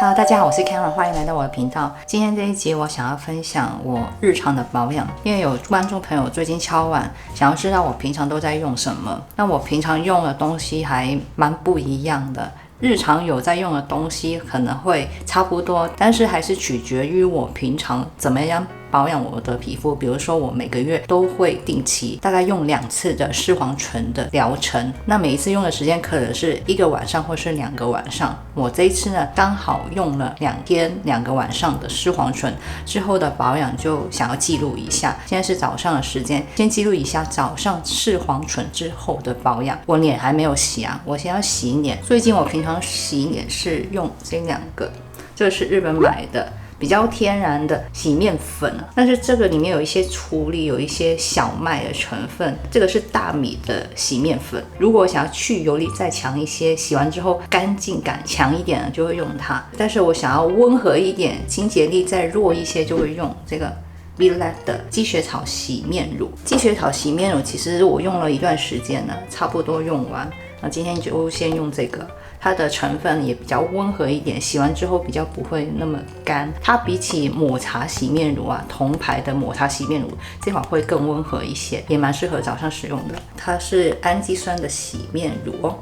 Hello， 大家好，我是 Karen， 欢迎来到我的频道。今天这一集我想要分享我日常的保养，因为有观众朋友最近敲碗，想要知道我平常都在用什么。那我平常用的东西还蛮不一样的。日常有在用的东西可能会差不多，但是还是取决于我平常怎么样保养我的皮肤。比如说我每个月都会定期大概用2次的视黄醇的疗程，那每一次用的时间可能是1个晚上或是2个晚上。我这一次呢刚好用了2天2个晚上的视黄醇之后的保养，就想要记录一下。现在是早上的时间，先记录一下早上视黄醇之后的保养。我脸还没有洗啊，我先要洗脸。最近我平常洗脸是用这2个，这个是日本买的比较天然的洗面粉，但是这个里面有一些处理，有一些小麦的成分。这个是大米的洗面粉，如果想要去油力再强一些，洗完之后干净感强一点就会用它，但是我想要温和一点，清洁力再弱一些，就会用这个Viled 的积雪草洗面乳。积雪草洗面乳其实我用了一段时间了，差不多用完，那今天就先用这个。它的成分也比较温和一点，洗完之后比较不会那么干。它比起抹茶洗面乳啊，同牌的抹茶洗面乳这款会更温和一些，也蛮适合早上使用的。它是氨基酸的洗面乳哦，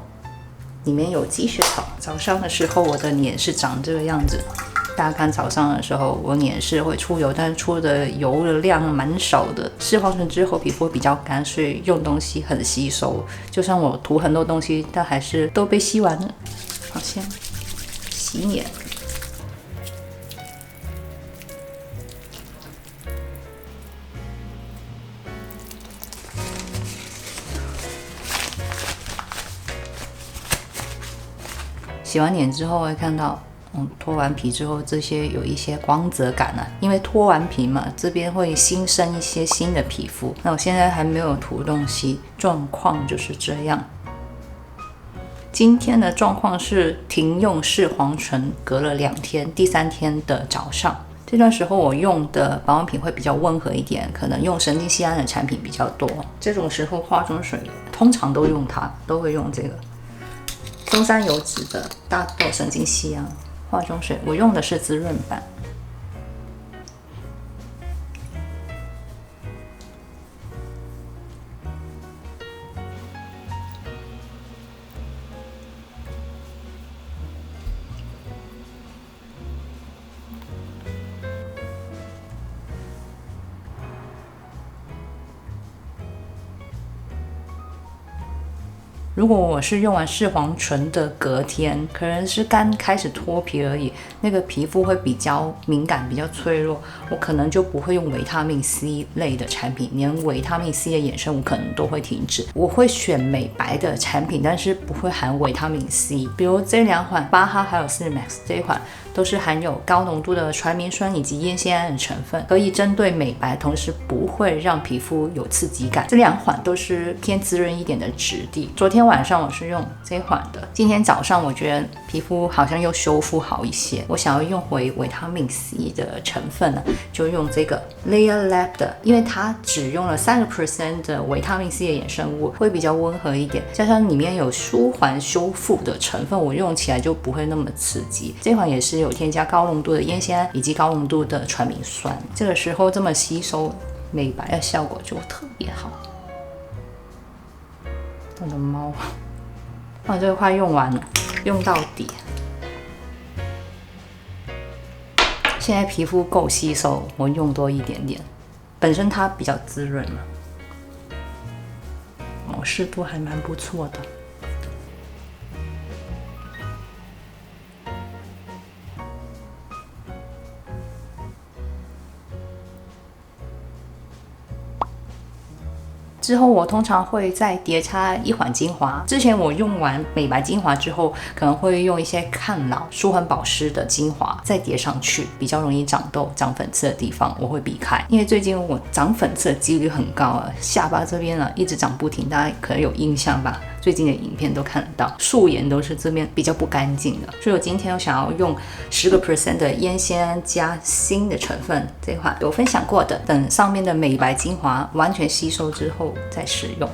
里面有积雪草。早上的时候我的脸是长这个样子。大家看早上的时候我脸是会出油，但是出的油的量蛮少的。视黄醇之后皮肤会比较干，所以用东西很吸收，就算我涂很多东西，但还是都被吸完了。好，先洗脸。洗完脸之后会看到脱完皮之后，这些有一些光泽感啊，因为脱完皮嘛，这边会新生一些新的皮肤。那我现在还没有涂东西，状况就是这样。今天的状况是停用视黄醇，隔了2天，第3天的早上。这段时候我用的保养品会比较温和一点，可能用神经酰胺的产品比较多。这种时候化妆水通常都用它，都会用这个中山油脂的大豆神经酰胺化妆水，我用的是滋润版。如果我是用完视黄醇的隔天，可能是刚开始脱皮而已，那个皮肤会比较敏感，比较脆弱，我可能就不会用维他命 C 类的产品，连维他命 C 的衍生物可能都会停止。我会选美白的产品，但是不会含维他命 C， 比如这2款巴哈还有4Max 这一款都是含有高浓度的传明酸以及烟酰胺的成分，可以针对美白，同时不会让皮肤有刺激感。这2款都是偏滋润一点的质地。昨天晚上我是用这款的，今天早上我觉得皮肤好像又修复好一些，我想要用回维他命 C 的成分呢，就用这个 Layer Lab 的，因为它只用了3% 的维他命 C 的衍生物，会比较温和一点，加上里面有舒缓修复的成分，我用起来就不会那么刺激。这款也是有添加高浓度的烟酰胺以及高浓度的传明酸，这个时候这么吸收美白的效果就特别好。我的猫，这个快用完了，用到底。现在皮肤够吸收，我用多一点点。本身它比较滋润嘛，湿度还蛮不错的。之后我通常会再叠加1款精华。之前我用完美白精华之后，可能会用一些抗老、舒缓保湿的精华再叠上去，比较容易长痘、长粉刺的地方我会避开。因为最近我长粉刺的几率很高啊，下巴这边一直长不停，大家可能有印象吧？最近的影片都看得到，素颜都是这边比较不干净的。所以我今天想要用10% 的烟酰胺加锌的成分，这款有分享过的，等上面的美白精华完全吸收之后再使用。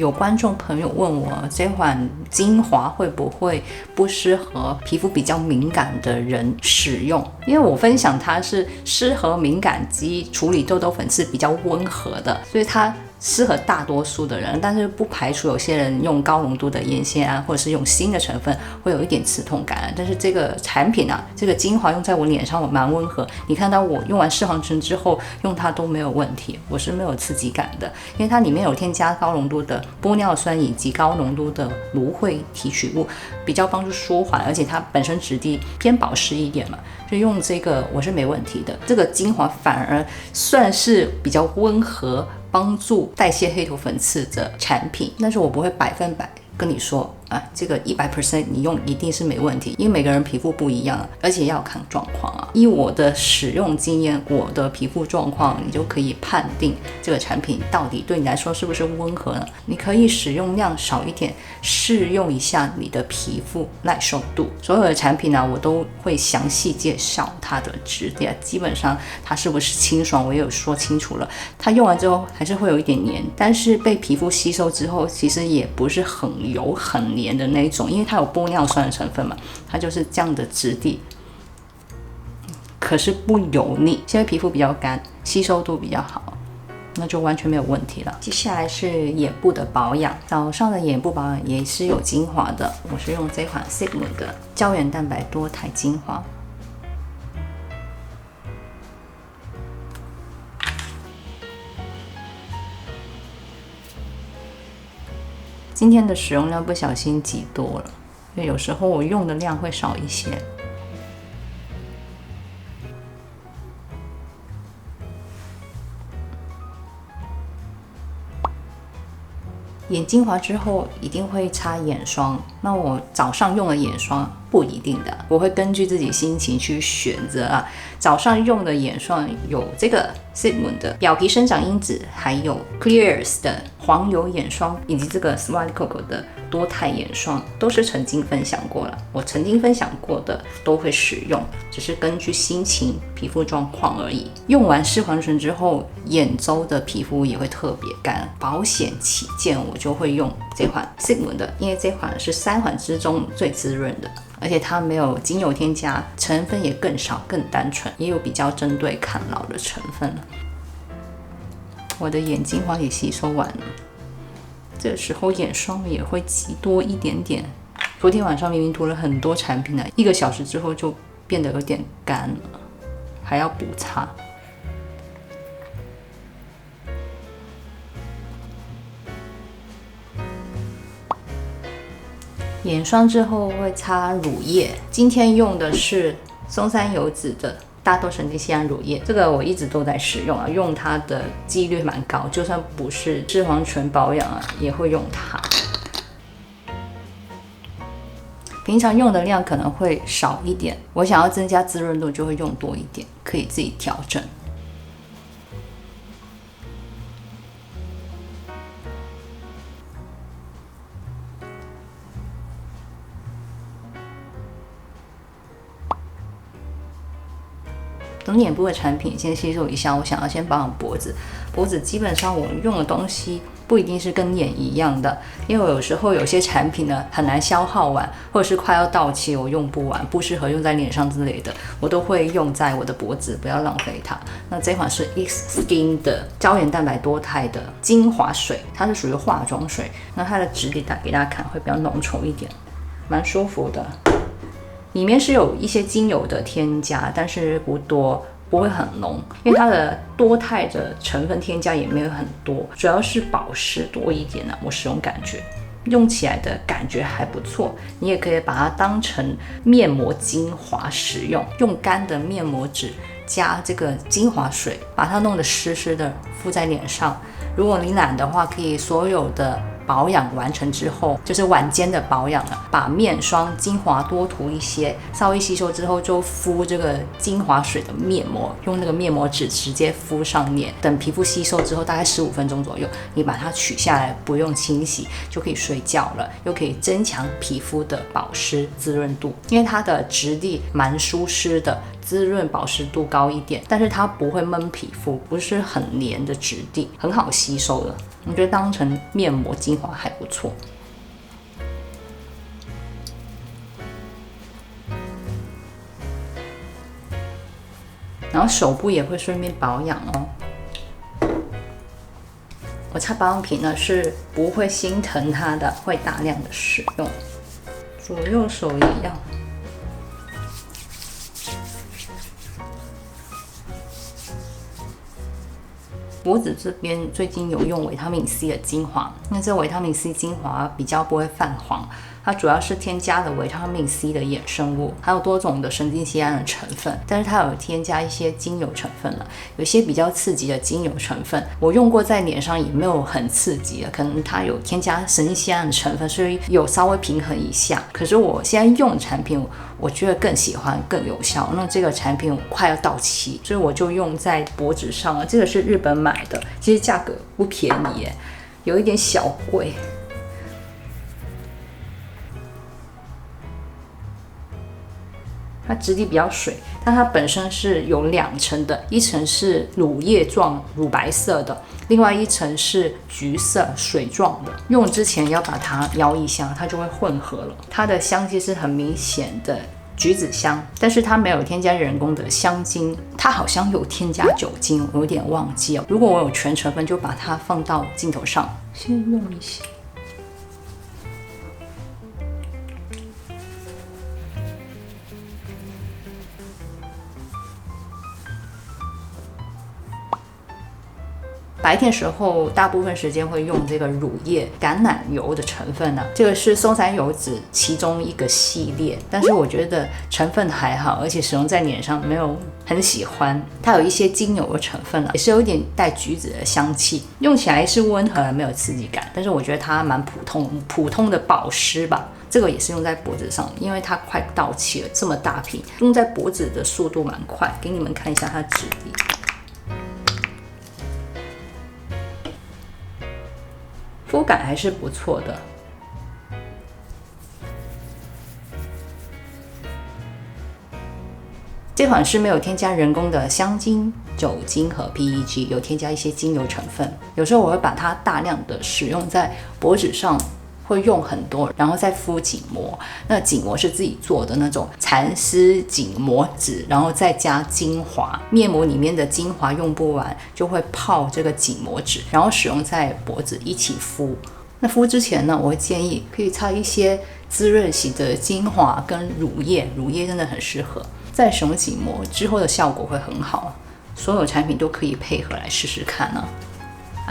有观众朋友问我这款精华会不会不适合皮肤比较敏感的人使用，因为我分享它是适合敏感肌处理痘痘粉刺比较温和的，所以它适合大多数的人，但是不排除有些人用高浓度的眼线啊，或者是用新的成分会有一点刺痛感。但是这个产品啊，这个精华用在我脸上蛮温和，你看到我用完视黄醇之后用它都没有问题，我是没有刺激感的，因为它里面有添加高浓度的玻尿酸以及高浓度的芦荟提取物，比较帮助舒缓，而且它本身质地偏保湿一点嘛，所以用这个我是没问题的。这个精华反而算是比较温和，帮助代谢黑头粉刺的产品，但是我不会100%跟你说啊，这个100%你用一定是没问题，因为每个人皮肤不一样，而且要看状况啊。以我的使用经验，我的皮肤状况，你就可以判定这个产品到底对你来说是不是温和呢？你可以使用量少一点，试用一下你的皮肤耐受度。所有的产品呢，我都会详细介绍它的质地，基本上它是不是清爽，我也有说清楚了。它用完之后还是会有一点黏，但是被皮肤吸收之后，其实也不是很油很黏的那种，因为它有玻尿酸的成分嘛，它就是这样的质地，可是不油腻。现在皮肤比较干，吸收度比较好，那就完全没有问题了。接下来是眼部的保养，早上的眼部保养也是有精华的，我是用这款 Sigmund 的胶原蛋白多肽精华。今天的使用量不小心挤多了，因为有时候我用的量会少一些。眼精华之后一定会擦眼霜，那我早上用的眼霜不一定的，我会根据自己心情去选择啊。早上用的眼霜有这个 Sigmund 的表皮生长因子，还有 Clears 的黄油眼霜，以及这个 Swisscoco 的多肽眼霜，都是曾经分享过了。我曾经分享过的都会使用，只是根据心情、皮肤状况而已。用完视黄醇之后，眼周的皮肤也会特别干，保险起见，我就会用这款 Sigmund 的，因为这款是3款之中最滋润的。而且它没有精油添加，成分也更少更单纯，也有比较针对抗老的成分了。我的眼精华也吸收完了，这时候眼霜也会挤多一点点。昨天晚上明明涂了很多产品了，1个小时之后就变得有点干了，还要补擦。眼霜之后会擦乳液，今天用的是松山油脂的大豆神经酰胺乳液，这个我一直都在使用啊，用它的几率蛮高，就算不是视黄醇保养啊，也会用它。平常用的量可能会少一点，我想要增加滋润度就会用多一点，可以自己调整。等眼部的产品先吸收一下，我想要先保养脖子。脖子基本上我用的东西不一定是跟脸一样的，因为我有时候有些产品呢很难消耗完，或者是快要到期我用不完，不适合用在脸上之类的，我都会用在我的脖子，不要浪费它。那这款是 X Skin 的胶原蛋白多肽的精华水，它是属于化妆水，那它的质地给大家看会比较浓稠一点，蛮舒服的。里面是有一些精油的添加，但是不多，不会很浓，因为它的多肽的成分添加也没有很多，主要是保湿多一点啊，我使用感觉。用起来的感觉还不错，你也可以把它当成面膜精华使用，用干的面膜纸加这个精华水，把它弄得湿湿的敷在脸上。如果你懒的话，可以所有的保养完成之后，就是晚间的保养了，把面霜、精华多涂一些，稍微吸收之后就敷这个精华水的面膜，用那个面膜纸直接敷上脸，等皮肤吸收之后，大概15分钟左右，你把它取下来，不用清洗就可以睡觉了，又可以增强皮肤的保湿滋润度，因为它的质地蛮舒适的。滋润保湿度高一点，但是它不会闷皮肤，不是很黏的质地，很好吸收的。我觉得当成面膜精华还不错。然后手部也会顺便保养哦。我擦保养品呢是不会心疼它的，会大量的使用，左右手一样。脖子这边最近有用维他命 C 的精华，那这维他命 C 精华比较不会泛黄，它主要是添加了维他命 C 的衍生物，还有多种的神经酰胺的成分，但是它有添加一些精油成分了，有些比较刺激的精油成分，我用过在脸上也没有很刺激的，可能它有添加神经酰胺的成分，所以有稍微平衡一下。可是我现在用的产品，我觉得更喜欢更有效。那这个产品快要到期，所以我就用在脖子上了。这个是日本买的，其实价格不便宜耶，有一点小贵。它质地比较水，但它本身是有2层的，一层是乳液状乳白色的，另外一层是橘色水状的。用之前要把它摇一下，它就会混合了。它的香气是很明显的橘子香，但是它没有添加人工的香精，它好像有添加酒精，我有点忘记了。如果我有全成分，就把它放到镜头上，先用一下。白天时候大部分时间会用这个乳液橄榄油的成分呢，这个是松散油脂其中一个系列，但是我觉得成分还好，而且使用在脸上没有很喜欢。它有一些精油的成分也是有一点带橘子的香气，用起来是温和没有刺激感，但是我觉得它蛮普通的保湿吧。这个也是用在脖子上，因为它快到期了，这么大瓶，用在脖子的速度蛮快。给你们看一下它的质地。肤感还是不错的，这款是没有添加人工的香精、酒精和 PEG， 有添加一些精油成分。有时候我会把它大量的使用在脖子上，会用很多，然后再敷紧膜。那紧膜是自己做的那种蚕丝紧膜纸，然后再加精华。面膜里面的精华用不完，就会泡这个紧膜纸，然后使用在脖子一起敷。那敷之前呢，我会建议可以擦一些滋润型的精华跟乳液，乳液真的很适合。再使用紧膜之后的效果会很好，所有产品都可以配合来试试看呢。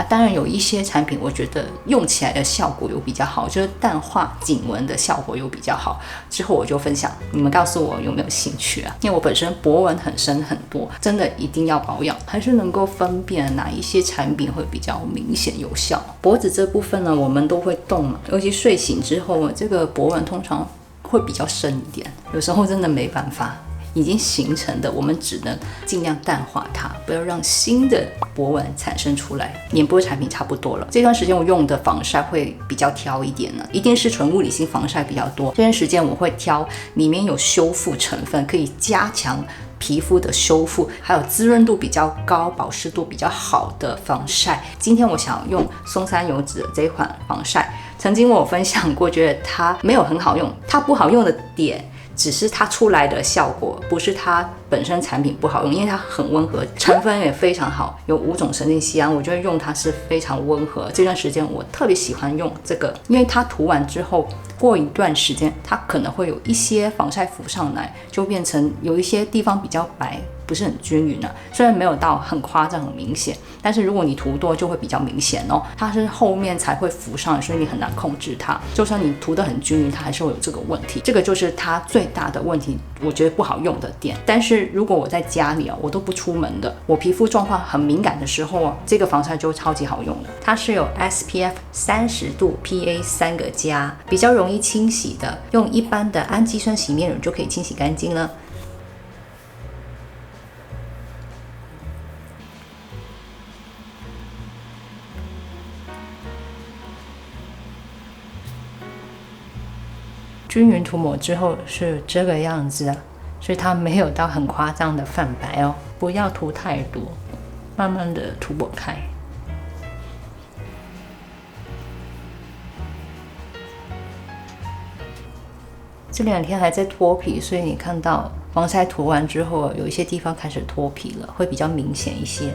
当然有一些产品我觉得用起来的效果有比较好，就是淡化颈纹的效果有比较好，之后我就分享，你们告诉我有没有兴趣啊？因为我本身脖纹很深很多，真的一定要保养，还是能够分辨哪一些产品会比较明显有效。脖子这部分呢，我们都会动嘛，尤其睡醒之后，这个脖纹通常会比较深一点，有时候真的没办法。已经形成的，我们只能尽量淡化它，不要让新的脖纹产生出来。眼部产品差不多了，这段时间我用的防晒会比较挑一点呢，一定是纯物理性防晒比较多。这段时间我会挑里面有修复成分，可以加强皮肤的修复，还有滋润度比较高、保湿度比较好的防晒。今天我想用松散油脂的这一款防晒，曾经我有分享过，觉得它没有很好用，它不好用的点只是它出来的效果，不是它本身产品不好用，因为它很温和，成分也非常好，有5种神经酰胺，我觉得用它是非常温和。这段时间我特别喜欢用这个，因为它涂完之后，过一段时间它可能会有一些防晒浮上来，就变成有一些地方比较白，不是很均匀了。虽然没有到很夸张很明显，但是如果你涂多就会比较明显哦。它是后面才会浮上来，所以你很难控制它。就算你涂得很均匀，它还是会有这个问题。这个就是它最大的问题，我觉得不好用的点。但是如果我在家里我都不出门的，我皮肤状况很敏感的时候这个防晒就超级好用的。它是有 SPF 30度 PA 3个+，比较容易清洗的，用一般的氨基酸洗面乳就可以清洗干净了。均匀涂抹之后是这个样子的，所以它没有到很夸张的泛白哦，不要涂太多，慢慢的涂抹开。这2天还在脱皮，所以你看到防晒涂完之后，有一些地方开始脱皮了，会比较明显一些。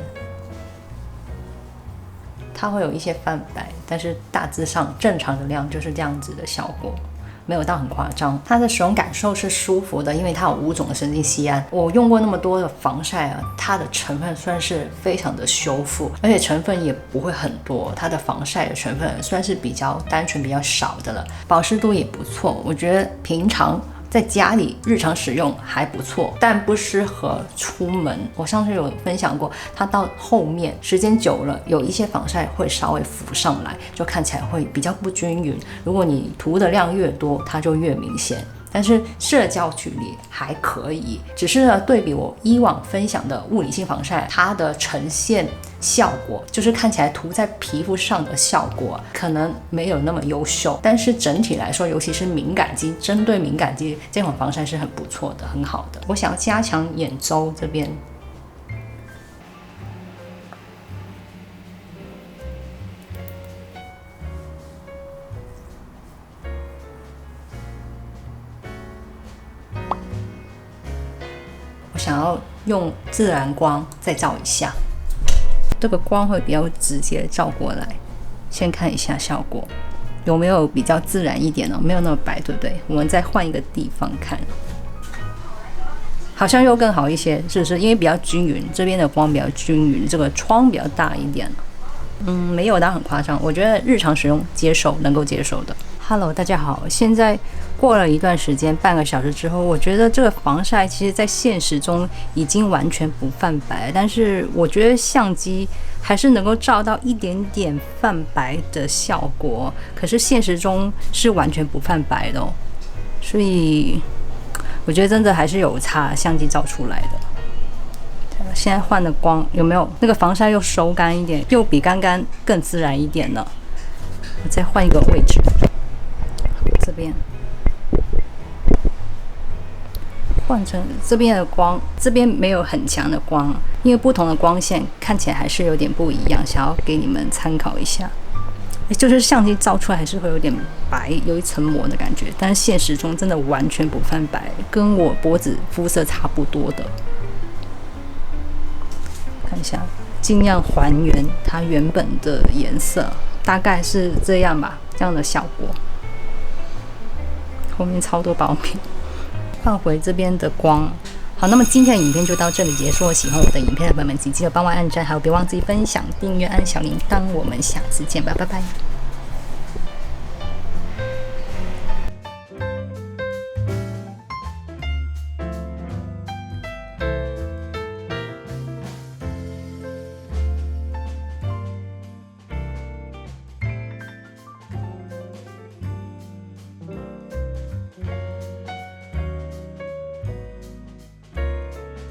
它会有一些泛白，但是大致上正常的量就是这样子的效果，没有到很夸张。它的使用感受是舒服的，因为它有5种的神经酰胺。我用过那么多的防晒啊，它的成分算是非常的修复，而且成分也不会很多，它的防晒的成分算是比较单纯、比较少的了，保湿度也不错。我觉得平常在家里日常使用还不错，但不适合出门。我上次有分享过，它到后面时间久了，有一些防晒会稍微浮上来，就看起来会比较不均匀。如果你涂的量越多，它就越明显。但是社交距离还可以，只是呢对比我以往分享的物理性防晒，它的呈现效果就是看起来涂在皮肤上的效果可能没有那么优秀，但是整体来说，尤其是敏感肌，针对敏感肌这款防晒是很不错的，很好的。我想要加强眼周这边。我想要用自然光再照一下，这个光会比较直接照过来。先看一下效果有没有比较自然一点哦，没有那么白，对不对？我们再换一个地方看，好像又更好一些，是不是？因为比较均匀，这边的光比较均匀，这个窗比较大一点。没有到很夸张，我觉得日常使用接受，能够接受的。Hello， 大家好，现在过了一段时间，半个小时之后，我觉得这个防晒其实在现实中已经完全不泛白，但是我觉得相机还是能够照到一点点泛白的效果，可是现实中是完全不泛白的哦，所以我觉得真的还是有差，相机照出来的。现在换的光有没有那个防晒又收干一点，又比刚刚更自然一点呢？我再换一个位置，这边换成这边的光，这边没有很强的光，因为不同的光线看起来还是有点不一样，想要给你们参考一下。就是相机照出来还是会有点白，有一层膜的感觉，但是现实中真的完全不泛白，跟我脖子肤色差不多的。看一下，尽量还原它原本的颜色，大概是这样吧，这样的效果。后面超多薄片，换回这边的光。好，那么今天的影片就到这里结束。喜欢我的影片的朋友们，请记得帮我按赞，还有别忘记分享、订阅、按小铃铛。我们下次见吧，拜拜。